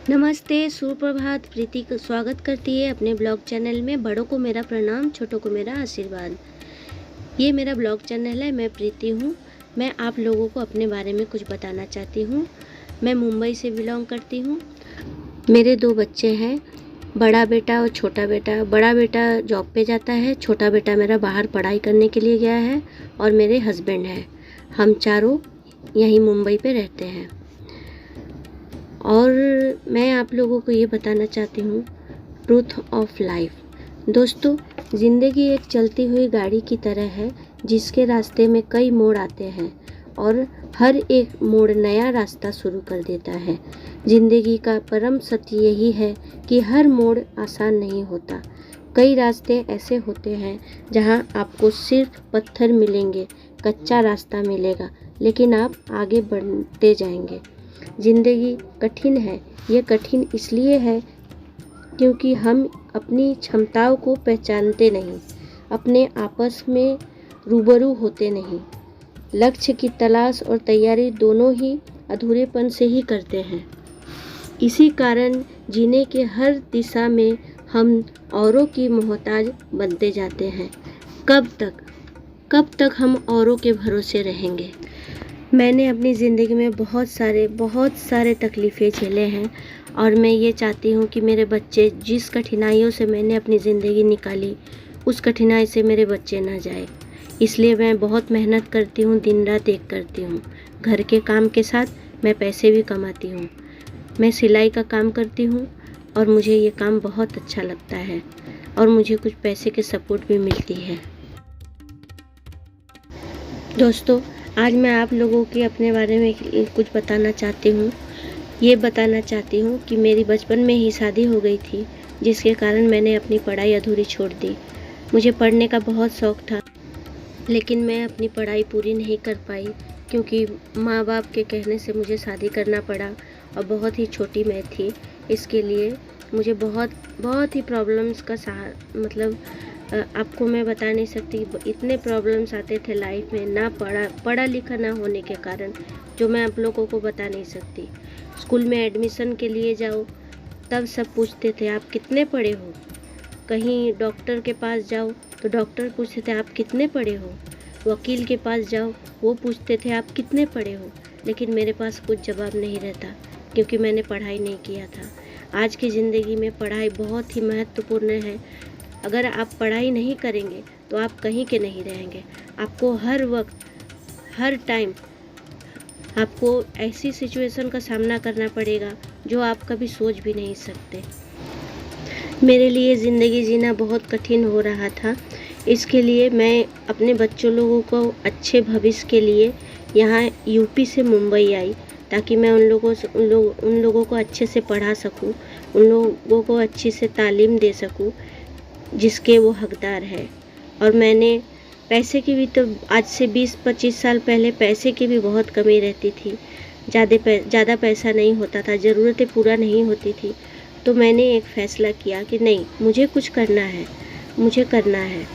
नमस्ते, सुप्रभात। प्रीति का स्वागत करती है अपने ब्लॉग चैनल में। बड़ों को मेरा प्रणाम, छोटों को मेरा आशीर्वाद। ये मेरा ब्लॉग चैनल है। मैं प्रीति हूँ। मैं आप लोगों को अपने बारे में कुछ बताना चाहती हूँ। मैं मुंबई से बिलोंग करती हूँ। मेरे 2 बच्चे हैं, बड़ा बेटा और छोटा बेटा। बड़ा बेटा जॉब पे जाता है, छोटा बेटा मेरा बाहर पढ़ाई करने के लिए गया है और मेरे हस्बैंड हैं। हम चारों यहीं मुंबई पे रहते हैं। और मैं आप लोगों को ये बताना चाहती हूँ ट्रूथ ऑफ लाइफ। दोस्तों, ज़िंदगी एक चलती हुई गाड़ी की तरह है जिसके रास्ते में कई मोड़ आते हैं और हर एक मोड़ नया रास्ता शुरू कर देता है। ज़िंदगी का परम सत्य यही है कि हर मोड़ आसान नहीं होता। कई रास्ते ऐसे होते हैं जहाँ आपको सिर्फ पत्थर मिलेंगे, कच्चा रास्ता मिलेगा, लेकिन आप आगे बढ़ते जाएंगे। ज़िंदगी कठिन है। ये कठिन इसलिए है क्योंकि हम अपनी क्षमताओं को पहचानते नहीं, अपने आपस में रूबरू होते नहीं। लक्ष्य की तलाश और तैयारी दोनों ही अधूरेपन से ही करते हैं। इसी कारण जीने के हर दिशा में हम औरों की मोहताज बनते जाते हैं। कब तक हम औरों के भरोसे रहेंगे? मैंने अपनी ज़िंदगी में बहुत सारे तकलीफ़ें झेले हैं और मैं ये चाहती हूँ कि मेरे बच्चे जिस कठिनाइयों से मैंने अपनी ज़िंदगी निकाली, उस कठिनाई से मेरे बच्चे ना जाए। इसलिए मैं बहुत मेहनत करती हूँ, दिन रात एक करती हूँ। घर के काम के साथ मैं पैसे भी कमाती हूँ। मैं सिलाई का काम करती हूँ और मुझे ये काम बहुत अच्छा लगता है और मुझे कुछ पैसे के सपोर्ट भी मिलती है। दोस्तों, आज मैं आप लोगों के अपने बारे में कुछ बताना चाहती हूँ। ये बताना चाहती हूँ कि मेरी बचपन में ही शादी हो गई थी, जिसके कारण मैंने अपनी पढ़ाई अधूरी छोड़ दी। मुझे पढ़ने का बहुत शौक़ था, लेकिन मैं अपनी पढ़ाई पूरी नहीं कर पाई क्योंकि माँ बाप के कहने से मुझे शादी करना पड़ा और बहुत ही छोटी मैं थी। इसके लिए मुझे बहुत ही प्रॉब्लम्स का आपको मैं बता नहीं सकती। इतने प्रॉब्लम्स आते थे लाइफ में, ना पढ़ा लिखा ना होने के कारण, जो मैं आप लोगों को बता नहीं सकती। स्कूल में एडमिशन के लिए जाओ तब सब पूछते थे आप कितने पढ़े हो। कहीं डॉक्टर के पास जाओ तो डॉक्टर पूछते थे आप कितने पढ़े हो। वकील के पास जाओ, वो पूछते थे आप कितने पढ़े हो। लेकिन मेरे पास कुछ जवाब नहीं रहता क्योंकि मैंने पढ़ाई नहीं किया था। आज की ज़िंदगी में पढ़ाई बहुत ही महत्वपूर्ण है। अगर आप पढ़ाई नहीं करेंगे तो आप कहीं के नहीं रहेंगे। आपको हर वक्त, हर टाइम आपको ऐसी सिचुएशन का सामना करना पड़ेगा जो आप कभी सोच भी नहीं सकते। मेरे लिए ज़िंदगी जीना बहुत कठिन हो रहा था। इसके लिए मैं अपने बच्चों लोगों को अच्छे भविष्य के लिए यहाँ यूपी से मुंबई आई, ताकि मैं उन लोगों को अच्छे से पढ़ा सकूं, उन लोगों को अच्छी से तालीम दे सकूं जिसके वो हकदार है। और मैंने पैसे की भी, तो आज से 20-25 साल पहले पैसे की भी बहुत कमी रहती थी। ज़्यादा पैसा नहीं होता था, ज़रूरतें पूरा नहीं होती थी। तो मैंने एक फ़ैसला किया कि नहीं, मुझे कुछ करना है, मुझे करना है।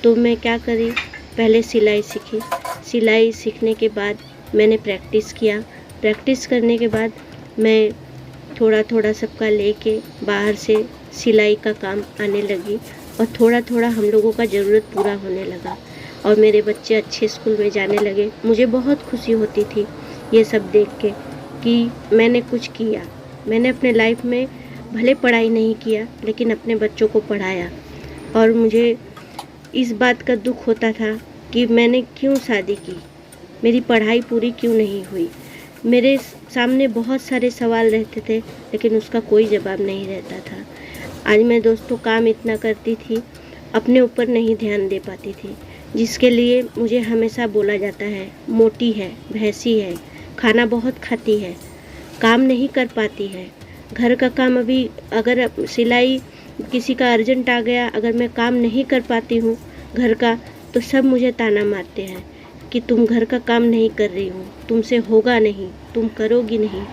तो मैं क्या करी, पहले सिलाई सीखी। सिलाई सीखने के बाद मैंने प्रैक्टिस किया। प्रैक्टिस करने के बाद मैं थोड़ा थोड़ा सबका लेके बाहर से सिलाई का काम आने लगी और थोड़ा थोड़ा हम लोगों का ज़रूरत पूरा होने लगा और मेरे बच्चे अच्छे स्कूल में जाने लगे। मुझे बहुत खुशी होती थी ये सब देख के कि मैंने कुछ किया। मैंने अपने लाइफ में भले पढ़ाई नहीं किया, लेकिन अपने बच्चों को पढ़ाया। और मुझे इस बात का दुख होता था कि मैंने क्यों शादी की, मेरी पढ़ाई पूरी क्यों नहीं हुई। मेरे सामने बहुत सारे सवाल रहते थे, लेकिन उसका कोई जवाब नहीं रहता था। आज मैं दोस्तों काम इतना करती थी, अपने ऊपर नहीं ध्यान दे पाती थी, जिसके लिए मुझे हमेशा बोला जाता है मोटी है, भैंसी है, खाना बहुत खाती है, काम नहीं कर पाती है। घर का काम, अभी अगर सिलाई किसी का अर्जेंट आ गया, अगर मैं काम नहीं कर पाती हूँ घर का, तो सब मुझे ताना मारते हैं कि तुम घर का काम नहीं कर रही हो, तुमसे होगा नहीं, तुम करोगी नहीं।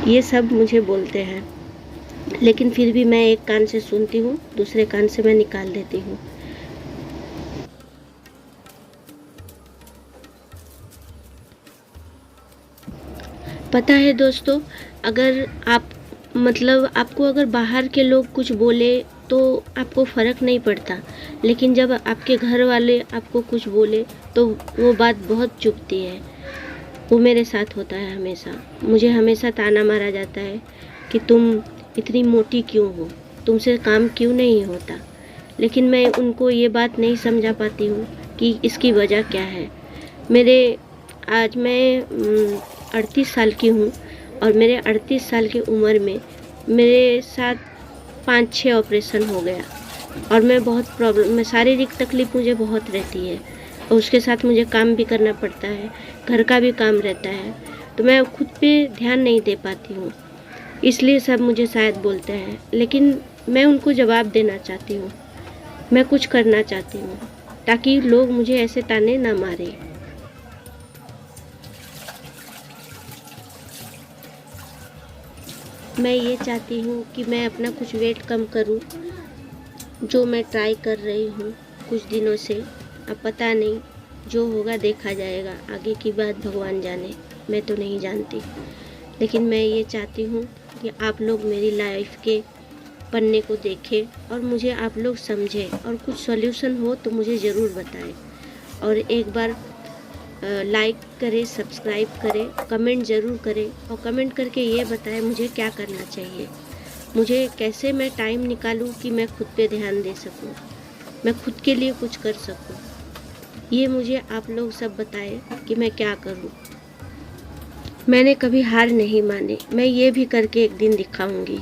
ये सब मुझे बोलते हैं, लेकिन फिर भी मैं एक कान से सुनती हूँ, दूसरे कान से मैं निकाल देती हूँ। पता है दोस्तों, अगर आप आपको अगर बाहर के लोग कुछ बोले तो आपको फ़र्क नहीं पड़ता, लेकिन जब आपके घर वाले आपको कुछ बोले तो वो बात बहुत चुभती है। वो मेरे साथ होता है हमेशा। मुझे हमेशा ताना मारा जाता है कि तुम इतनी मोटी क्यों हो, तुमसे काम क्यों नहीं होता। लेकिन मैं उनको ये बात नहीं समझा पाती हूँ कि इसकी वजह क्या है। आज मैं 38 साल की हूँ और मेरे 38 साल की उम्र में मेरे साथ 5-6 ऑपरेशन हो गया और मैं शारीरिक तकलीफ़ मुझे बहुत रहती है और उसके साथ मुझे काम भी करना पड़ता है, घर का भी काम रहता है, तो मैं खुद पे ध्यान नहीं दे पाती हूँ। इसलिए सब मुझे शायद बोलते हैं, लेकिन मैं उनको जवाब देना चाहती हूँ। मैं कुछ करना चाहती हूँ ताकि लोग मुझे ऐसे ताने ना मारें। मैं ये चाहती हूँ कि मैं अपना कुछ वेट कम करूँ, जो मैं ट्राई कर रही हूँ कुछ दिनों से। अब पता नहीं, जो होगा देखा जाएगा, आगे की बात भगवान जाने, मैं तो नहीं जानती। लेकिन मैं ये चाहती हूँ कि आप लोग मेरी लाइफ के पन्ने को देखें और मुझे आप लोग समझें और कुछ सॉल्यूशन हो तो मुझे ज़रूर बताएं। और एक बार लाइक करें, सब्सक्राइब करें, कमेंट ज़रूर करें और कमेंट करके ये बताएं मुझे क्या करना चाहिए। मुझे कैसे मैं टाइम निकालूं कि मैं खुद पे ध्यान दे सकूं, मैं खुद के लिए कुछ कर सकूं। ये मुझे आप लोग सब बताएं कि मैं क्या करूं। मैंने कभी हार नहीं मानी, मैं ये भी करके एक दिन दिखाऊंगी,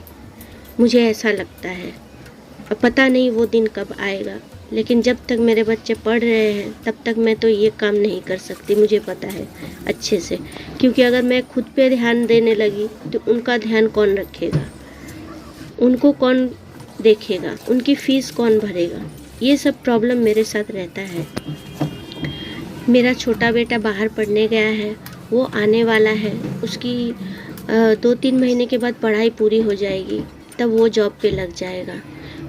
मुझे ऐसा लगता है। अब पता नहीं वो दिन कब आएगा, लेकिन जब तक मेरे बच्चे पढ़ रहे हैं तब तक मैं तो ये काम नहीं कर सकती, मुझे पता है अच्छे से। क्योंकि अगर मैं खुद पे ध्यान देने लगी तो उनका ध्यान कौन रखेगा, उनको कौन देखेगा, उनकी फ़ीस कौन भरेगा। ये सब प्रॉब्लम मेरे साथ रहता है। मेरा छोटा बेटा बाहर पढ़ने गया है, वो आने वाला है, उसकी 2-3 महीने के बाद पढ़ाई पूरी हो जाएगी, तब वो जॉब पे लग जाएगा।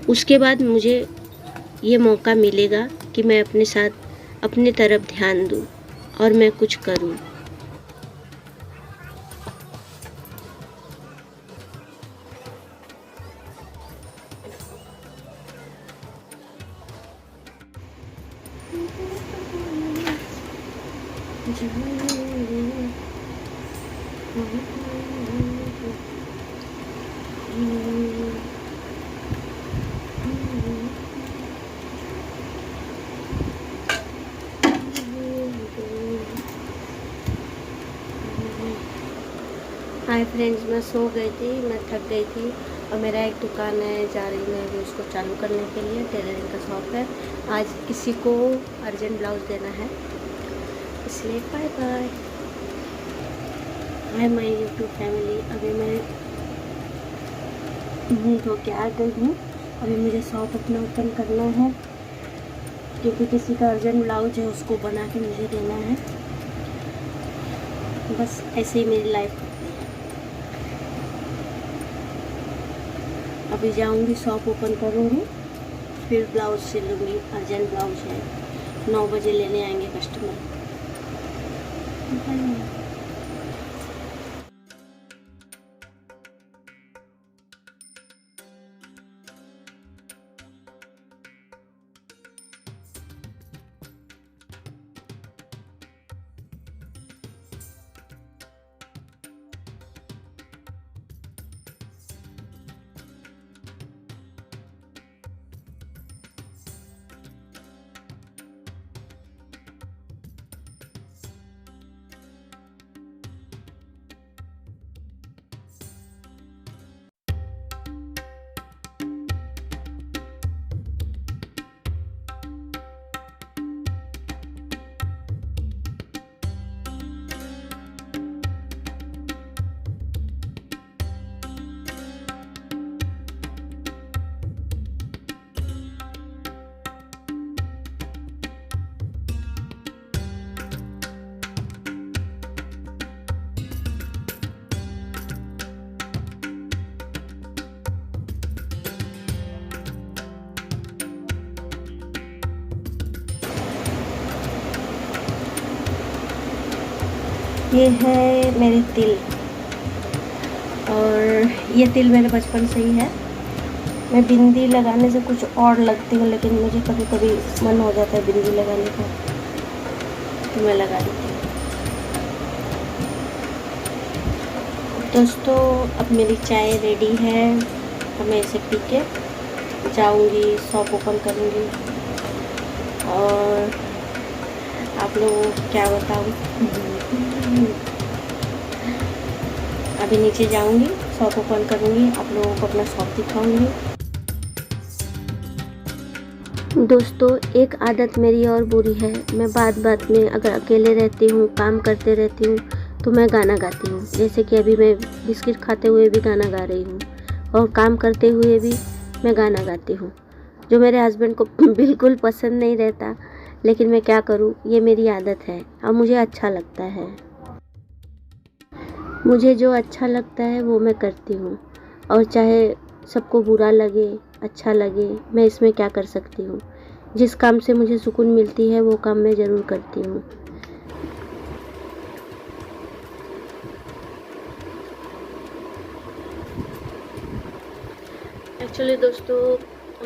उसके बाद मुझे ये मौका मिलेगा कि मैं अपने साथ अपने तरफ ध्यान दूँ और मैं कुछ करूँ। हाय फ्रेंड्स, मैं सो गई थी, मैं थक गई थी और मेरा एक दुकान है, जा रही मैं अभी उसको चालू करने के लिए। टेलरिंग का शॉप है। आज किसी को अर्जेंट ब्लाउज़ देना है, इसलिए bye bye. Hi my YouTube family, अभी मैं मुँह धो के आ गई हूँ। अभी मुझे शॉप अपना ओपन करना है क्योंकि किसी का अर्जेंट ब्लाउज है, उसको बना के मुझे देना है। बस ऐसे ही मेरी लाइफ। अभी जाऊंगी, शॉप ओपन करूंगी, फिर ब्लाउज सिलूंगी। अर्जेंट ब्लाउज है, 9 बजे लेने आएंगे कस्टमर। ये है मेरे तिल, और ये तिल मेरे बचपन से ही है। मैं बिंदी लगाने से कुछ और लगती हूँ, लेकिन मुझे कभी कभी मन हो जाता है बिंदी लगाने का, तो मैं लगा देती हूँ। दोस्तों, अब मेरी चाय रेडी है, तो मैं इसे पी के जाऊँगी, शॉप ओपन करूँगी। और आप लोगों को क्या बताऊँ, अभी नीचे जाऊँगी, शॉप ओपन करूँगी, आप लोगों को अपना शॉप दिखाऊँगी। दोस्तों, एक आदत मेरी और बुरी है, मैं बात बात में अगर अकेले रहती हूँ, काम करते रहती हूँ, तो मैं गाना गाती हूँ। जैसे कि अभी मैं बिस्किट खाते हुए भी गाना गा रही हूँ और काम करते हुए भी मैं गाना गाती हूँ, जो मेरे हस्बैंड को बिल्कुल पसंद नहीं रहता, लेकिन मैं क्या करूँ, ये मेरी आदत है और मुझे अच्छा लगता है। मुझे जो अच्छा लगता है वो मैं करती हूँ, और चाहे सबको बुरा लगे, अच्छा लगे, मैं इसमें क्या कर सकती हूँ। जिस काम से मुझे सुकून मिलती है वो काम मैं ज़रूर करती हूँ। एक्चुअली दोस्तों,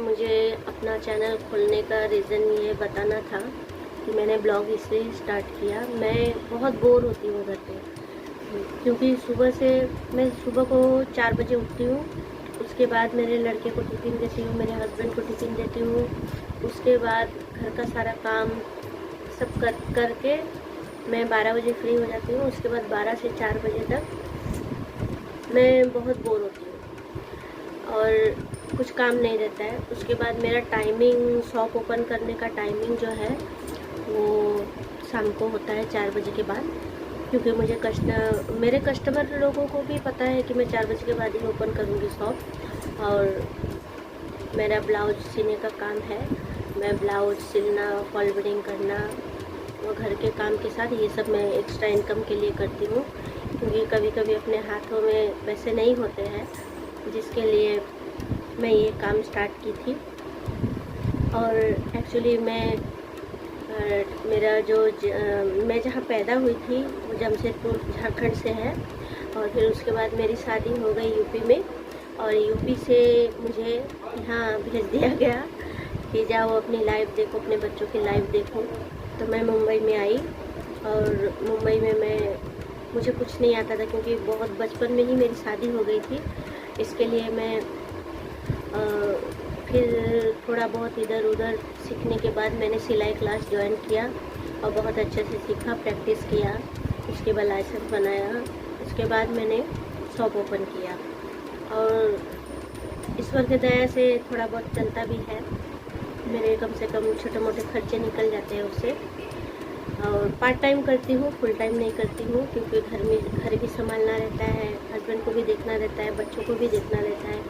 मुझे अपना चैनल खोलने का रीज़न ये बताना था कि मैंने ब्लॉग इससे स्टार्ट किया। मैं बहुत बोर होती हूँ घर पे, क्योंकि मैं सुबह को 4 बजे उठती हूँ। उसके बाद मेरे लड़के को टिफ़िन देती हूँ, मेरे हस्बैंड को टिफ़िन देती हूँ। उसके बाद घर का सारा काम सब करके मैं 12 बजे फ्री हो जाती हूँ। उसके बाद 12 से 4 बजे तक मैं बहुत बोर होती हूँ और कुछ काम नहीं रहता है। उसके बाद मेरा टाइमिंग, शॉप ओपन करने का टाइमिंग जो है वो शाम को होता है 4 बजे के बाद, क्योंकि मेरे कस्टमर लोगों को भी पता है कि मैं 4 बजे के बाद ही ओपन करूँगी शॉप। और मेरा ब्लाउज सीने का काम है, मैं ब्लाउज सिलना, फॉल बीडिंग करना और घर के काम के साथ ये सब मैं एक्स्ट्रा इनकम के लिए करती हूँ, क्योंकि कभी कभी अपने हाथों में पैसे नहीं होते हैं, जिसके लिए मैं ये काम स्टार्ट की थी। और एक्चुअली मेरा मैं जहाँ पैदा हुई थी वो जमशेदपुर झारखंड से है, और फिर उसके बाद मेरी शादी हो गई यूपी में, और यूपी से मुझे यहाँ भेज दिया गया कि जाओ अपनी लाइफ देखो, अपने बच्चों की लाइफ देखो। तो मैं मुंबई में आई, और मुंबई में मुझे कुछ नहीं आता था, क्योंकि बहुत बचपन में ही मेरी शादी हो गई थी। इसके लिए मैं फिर थोड़ा बहुत इधर उधर सीखने के बाद मैंने सिलाई क्लास ज्वाइन किया और बहुत अच्छे से सीखा, प्रैक्टिस किया। उसके बाद लाइसेंस बनाया। उसके बाद मैंने शॉप ओपन किया, और ईश्वर की दया से थोड़ा बहुत चलता भी है। मेरे कम से कम छोटे मोटे खर्चे निकल जाते हैं उससे। और पार्ट टाइम करती हूँ, फुल टाइम नहीं करती हूँ, क्योंकि घर भी संभालना रहता है, हस्बैंड को भी देखना रहता है, बच्चों को भी देखना रहता है।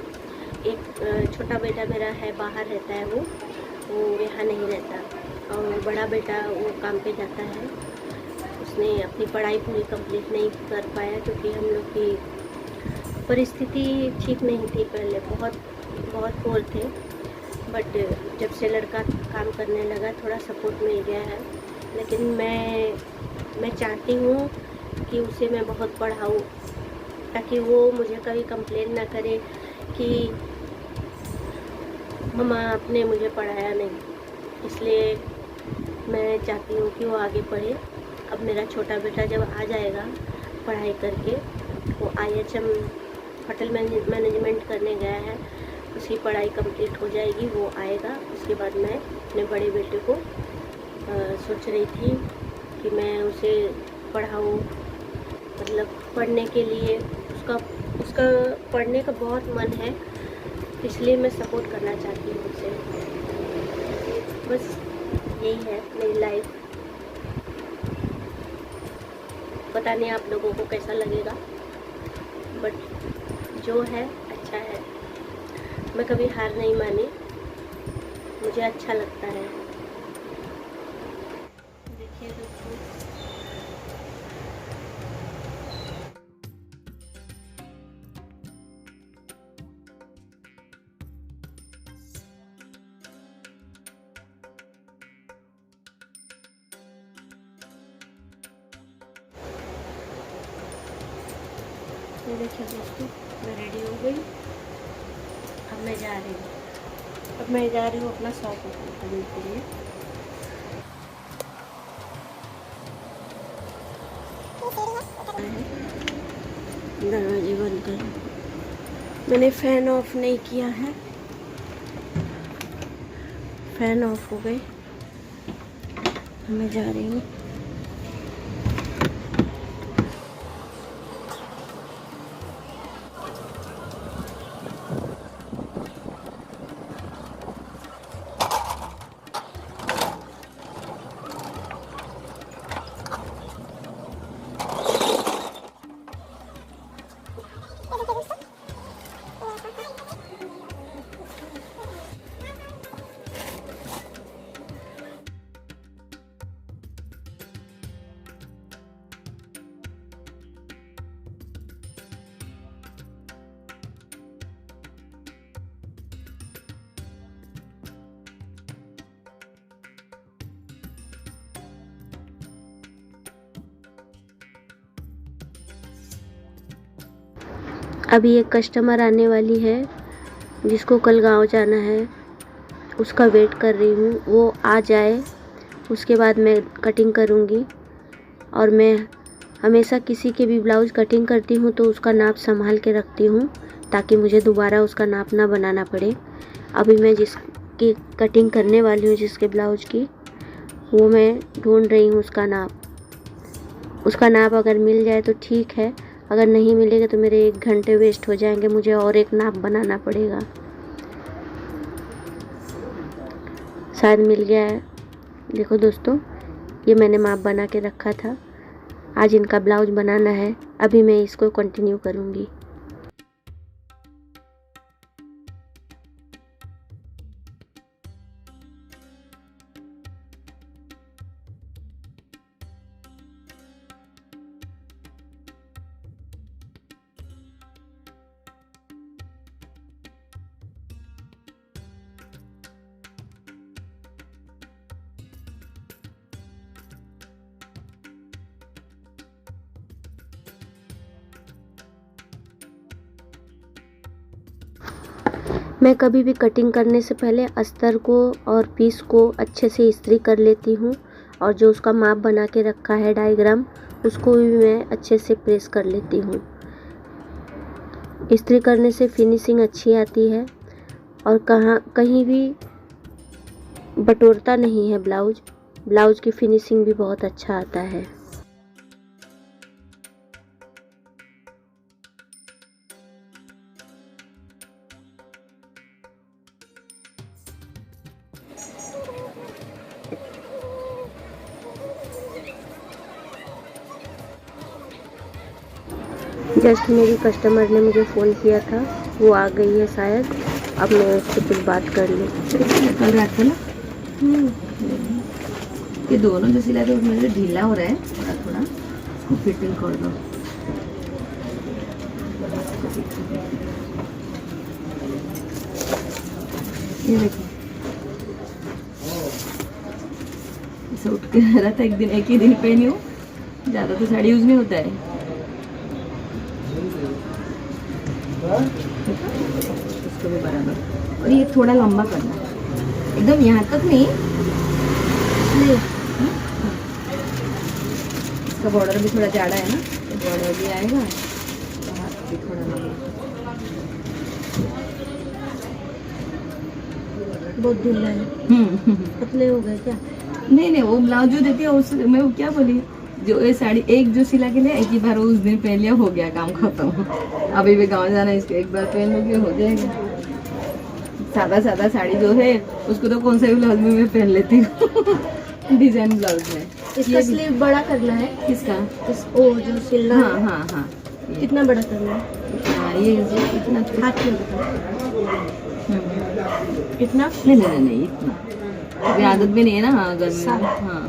एक छोटा बेटा मेरा है, बाहर रहता है, वो यहाँ नहीं रहता, और बड़ा बेटा वो काम पे जाता है। उसने अपनी पढ़ाई पूरी कंप्लीट नहीं कर पाया, क्योंकि हम लोग की परिस्थिति ठीक नहीं थी पहले, बहुत पुअर थे। बट जब से लड़का काम करने लगा थोड़ा सपोर्ट मिल गया है। लेकिन मैं चाहती हूँ कि उसे मैं बहुत पढ़ाऊँ, ताकि वो मुझे कभी कंप्लेन ना करे कि मम्मा आपने मुझे पढ़ाया नहीं। इसलिए मैं चाहती हूँ कि वो आगे पढ़े। अब मेरा छोटा बेटा जब आ जाएगा पढ़ाई करके, वो IHM होटल मैनेजमेंट करने गया है, उसकी पढ़ाई कंप्लीट हो जाएगी, वो आएगा। उसके बाद मैं अपने बड़े बेटे को सोच रही थी कि मैं उसे पढ़ाऊँ, मतलब पढ़ने के लिए उसका पढ़ने का बहुत मन है, इसलिए मैं सपोर्ट करना चाहती हूँ उसे। बस यही है मेरी लाइफ। पता नहीं आप लोगों को कैसा लगेगा, बट जो है अच्छा है। मैं कभी हार नहीं मानी, मुझे अच्छा लगता है। देखिए दोस्तों, ये देखिए दोस्तों, मैं रेडी हो गई। अब मैं जा रही हूँ अपना शॉप ओपन करने के लिए। दरवाजे बंद कर, मैंने फ़ैन ऑफ नहीं किया है, फ़ैन ऑफ हो गए। मैं जा रही हूँ। अभी एक कस्टमर आने वाली है जिसको कल गांव जाना है, उसका वेट कर रही हूँ। वो आ जाए उसके बाद मैं कटिंग करूँगी। और मैं हमेशा किसी के भी ब्लाउज़ कटिंग करती हूँ तो उसका नाप संभाल के रखती हूँ ताकि मुझे दोबारा उसका नाप ना बनाना पड़े। अभी मैं जिसकी कटिंग करने वाली हूँ, जिसके ब्लाउज़ की, वो मैं ढूंढ रही हूँ उसका नाप। उसका नाप अगर मिल जाए तो ठीक है, अगर नहीं मिलेगा तो मेरे 1 घंटे वेस्ट हो जाएंगे, मुझे और एक नाप बनाना पड़ेगा। शायद मिल गया है। देखो दोस्तों, ये मैंने माप बना के रखा था। आज इनका ब्लाउज बनाना है, अभी मैं इसको कंटिन्यू करूँगी। मैं कभी भी कटिंग करने से पहले अस्तर को और पीस को अच्छे से इस्त्री कर लेती हूँ, और जो उसका माप बना के रखा है डायग्राम, उसको भी मैं अच्छे से प्रेस कर लेती हूँ। इस्त्री करने से फिनिशिंग अच्छी आती है और कहीं भी बटोरता नहीं है ब्लाउज की फिनिशिंग भी बहुत अच्छा आता है। जस्ट मेरी कस्टमर ने मुझे फ़ोन किया था, वो आ गई है शायद। अब मैं उससे कुछ बात कर लूँ। कल रात को ना ये दोनों जो सिला तो मुझे ढीला हो रहा है थोड़ा थोड़ा, इसको फिटिंग कर दो। ये देखो, ऐसे उठ के रहा था एक ही दिन पहनी हूँ, ज़्यादा तो साड़ी यूज नहीं होता है। इसको भी बराबर, और ये थोड़ा लंबा करना है, एकदम यहाँ तक नहीं। इसका बॉर्डर भी थोड़ा ज़्यादा है ना, तो बॉर्डर भी आएगा, तो हाथ भी थोड़ा लंबा। बहुत ढीला है। पतले हो गए क्या? नहीं, वो ब्लाउज जो देती है उस मैं वो क्या बोली, जो ये साड़ी एक जो सिला के लिए एक ही बार उस दिन पहन लिया, हो गया काम खत्म। अभी भी गाँव जाना है, इसको एक बार पहन लोगे हो जाएगा। सादा साड़ी जो है उसको तो कौन सा भी ब्लाउज में मैं पहन लेती हूँ डिजाइन ब्लाउज में। इसका स्लीव बड़ा करना है। किसका? जो सिलना है। हाँ। कितना बड़ा करना है? ये इतना हाथ में इतना? नहीं इतना, अभी आदत भी नहीं है ना। हाँ गर्मी में। हाँ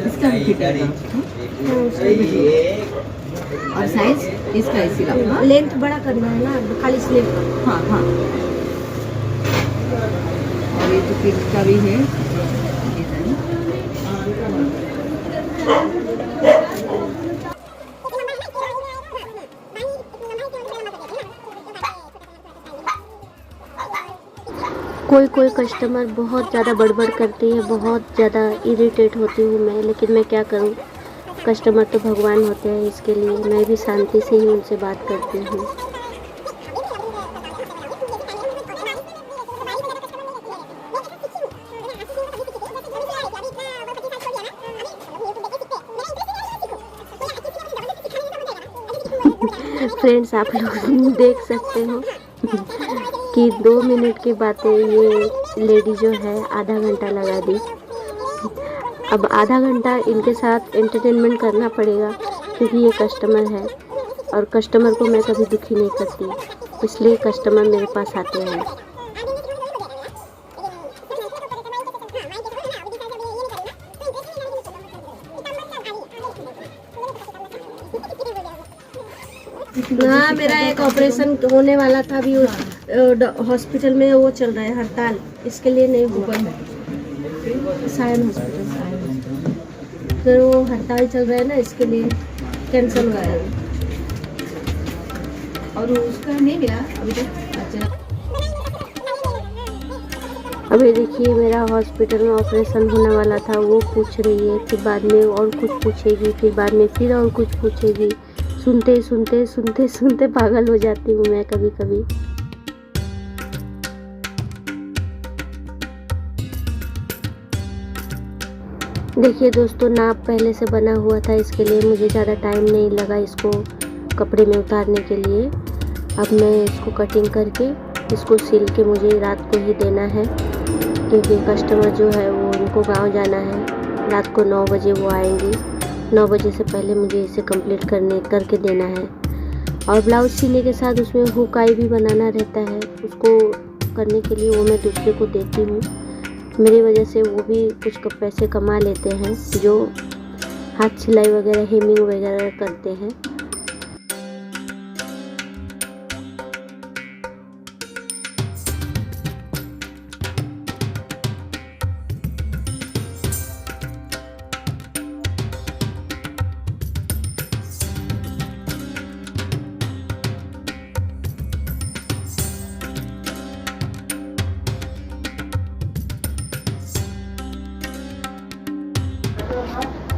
इसका भी फिट है। और साइज इसका इसी का लेंथ बड़ा करना है ना, खाली स्लीव का। हाँ। और ये तो फिट का भी है डिजाइन। कोई कोई कस्टमर बहुत ज़्यादा बड़बड़ करती है, बहुत ज़्यादा इरिटेट होती हूँ मैं, लेकिन मैं क्या करूँ, कस्टमर तो भगवान होते हैं, इसके लिए मैं भी शांति से ही उनसे बात करती हूँ। फ्रेंड्स, आप लोग देख सकते हो कि 2 मिनट की बातें ये लेडी जो है आधा घंटा लगा दी। अब आधा घंटा इनके साथ एंटरटेनमेंट करना पड़ेगा, क्योंकि ये कस्टमर है और कस्टमर को मैं कभी दुखी नहीं करती, इसलिए कस्टमर मेरे पास आते हैं। हाँ, मेरा एक ऑपरेशन होने वाला था, अभी हॉस्पिटल में वो चल रहा है हड़ताल, इसके लिए नहीं हुआ। सायन हॉस्पिटल, फिर वो हड़ताल चल रहा है ना, इसके लिए कैंसिल हुआ है। और उसका नहीं मिला अभी तक। अच्छा, अभी देखिए मेरा हॉस्पिटल में ऑपरेशन होने वाला था, वो पूछ रही है, फिर बाद में और कुछ पूछेगी, फिर बाद में फिर और कुछ पूछेगी। सुनते सुनते सुनते सुनते पागल हो जाती हूँ मैं कभी कभी। देखिए दोस्तों, नाप पहले से बना हुआ था, इसके लिए मुझे ज़्यादा टाइम नहीं लगा इसको कपड़े में उतारने के लिए। अब मैं इसको कटिंग करके इसको सिल के मुझे रात को ही देना है, क्योंकि कस्टमर जो है वो उनको गांव जाना है। रात को 9 बजे वो आएंगे, 9 बजे से पहले मुझे इसे कंप्लीट करके देना है। और ब्लाउज सीने के साथ उसमें हुकाई भी बनाना रहता है, उसको करने के लिए वो मैं दूसरे को देती हूँ। मेरी वजह से वो भी कुछ पैसे कमा लेते हैं, जो हाथ सिलाई वगैरह हेमिंग वगैरह करते हैं।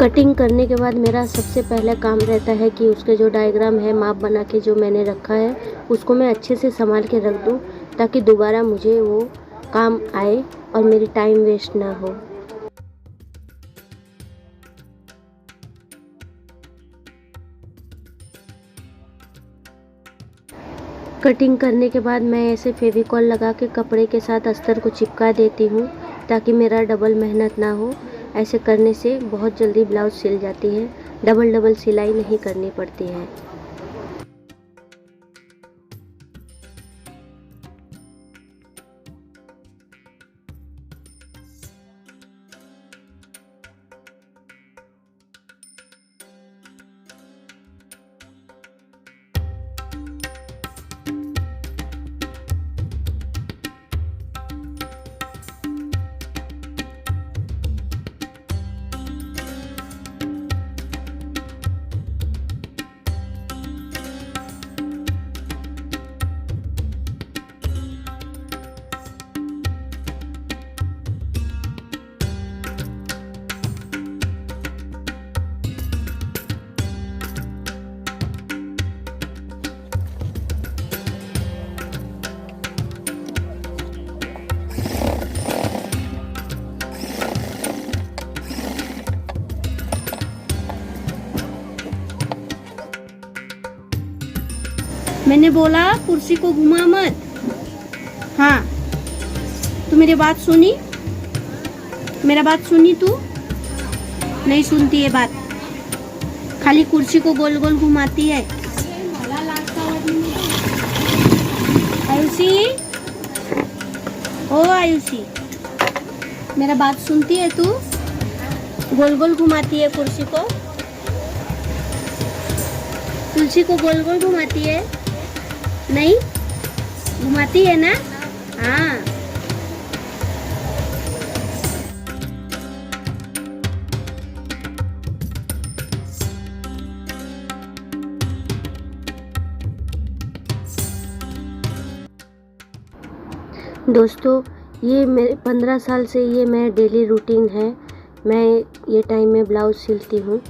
कटिंग करने के बाद मेरा सबसे पहला काम रहता है कि उसके जो डायग्राम है, माप बना के जो मैंने रखा है, उसको मैं अच्छे से संभाल के रख दूं, ताकि दोबारा मुझे वो काम आए और मेरी टाइम वेस्ट ना हो। कटिंग करने के बाद मैं ऐसे फेविकॉल लगा के कपड़े के साथ अस्तर को चिपका देती हूँ, ताकि मेरा डबल मेहनत ना हो। ऐसे करने से बहुत जल्दी ब्लाउज सिल जाती है, डबल सिलाई नहीं करनी पड़ती है। मैंने बोला कुर्सी को घुमा मत। हाँ, तू मेरी बात सुनी? मेरा बात सुनी तू? नहीं सुनती है बात, खाली कुर्सी को गोल गोल घुमाती है। आयुषी, ओ आयुषी, मेरा बात सुनती है तू? गोल गोल घुमाती है कुर्सी को, तुलसी को गोल गोल घुमाती है। नहीं घुमाती है ना? हाँ। दोस्तों, ये मेरे 15 साल से ये मैं डेली रूटीन है। मैं ये टाइम में ब्लाउज़ सिलती हूँ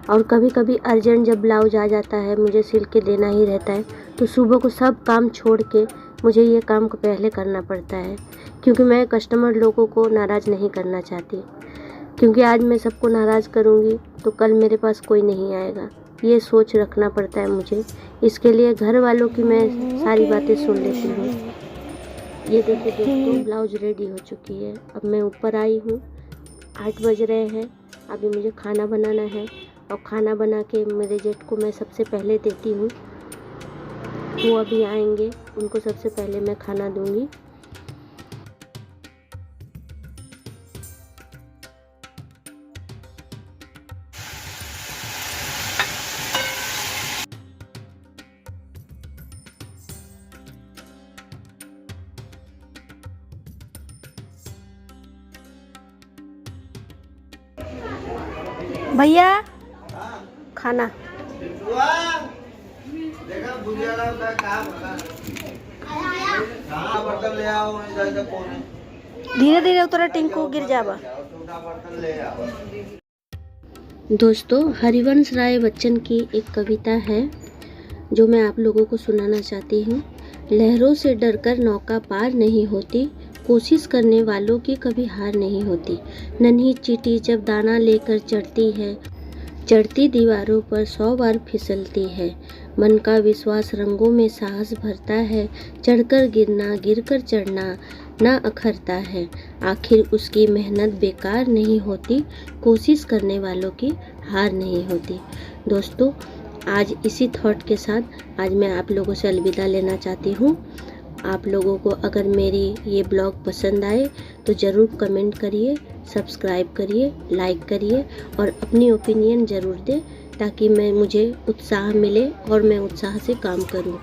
और कभी कभी अर्जेंट जब ब्लाउज आ जाता है, मुझे सिल के देना ही रहता है, तो सुबह को सब काम छोड़ के मुझे ये काम को पहले करना पड़ता है, क्योंकि मैं कस्टमर लोगों को नाराज़ नहीं करना चाहती। क्योंकि आज मैं सबको नाराज़ करूँगी तो कल मेरे पास कोई नहीं आएगा, ये सोच रखना पड़ता है मुझे। इसके लिए घर वालों की मैं सारी बातें सुन लेती हूँ। ये देखिए दोस्तों, ब्लाउज रेडी हो चुकी है। अब मैं ऊपर आई हूँ, 8 बज रहे हैं। अभी मुझे खाना बनाना है और खाना बना के मेरे जेठ को मैं सबसे पहले देती हूँ। वो अभी आएंगे, उनको सबसे पहले मैं खाना दूँगी। भैया खाना। देखा बुझिया का काम होगा। कहाँ बर्तन ले आओ, इधर कोने। धीरे धीरे उतरा, टिंकू गिर जावा। छोटा बर्तन ले आओ। दोस्तों, हरिवंश राय बच्चन की एक कविता है जो मैं आप लोगों को सुनाना चाहती हूँ। लहरों से डरकर नौका पार नहीं होती, कोशिश करने वालों की कभी हार नहीं होती। नन्ही चींटी जब दाना लेकर चढ़ती है, चढ़ती दीवारों पर 100 बार फिसलती है। मन का विश्वास रंगों में साहस भरता है, चढ़कर गिरना गिरकर चढ़ना ना अखरता है। आखिर उसकी मेहनत बेकार नहीं होती, कोशिश करने वालों की हार नहीं होती। दोस्तों, आज इसी थॉट के साथ आज मैं आप लोगों से अलविदा लेना चाहती हूँ। आप लोगों को अगर मेरी ये ब्लॉग पसंद आए तो ज़रूर कमेंट करिए, सब्सक्राइब करिए, लाइक करिए और अपनी ओपिनियन ज़रूर दें, ताकि मुझे उत्साह मिले और मैं उत्साह से काम करूं।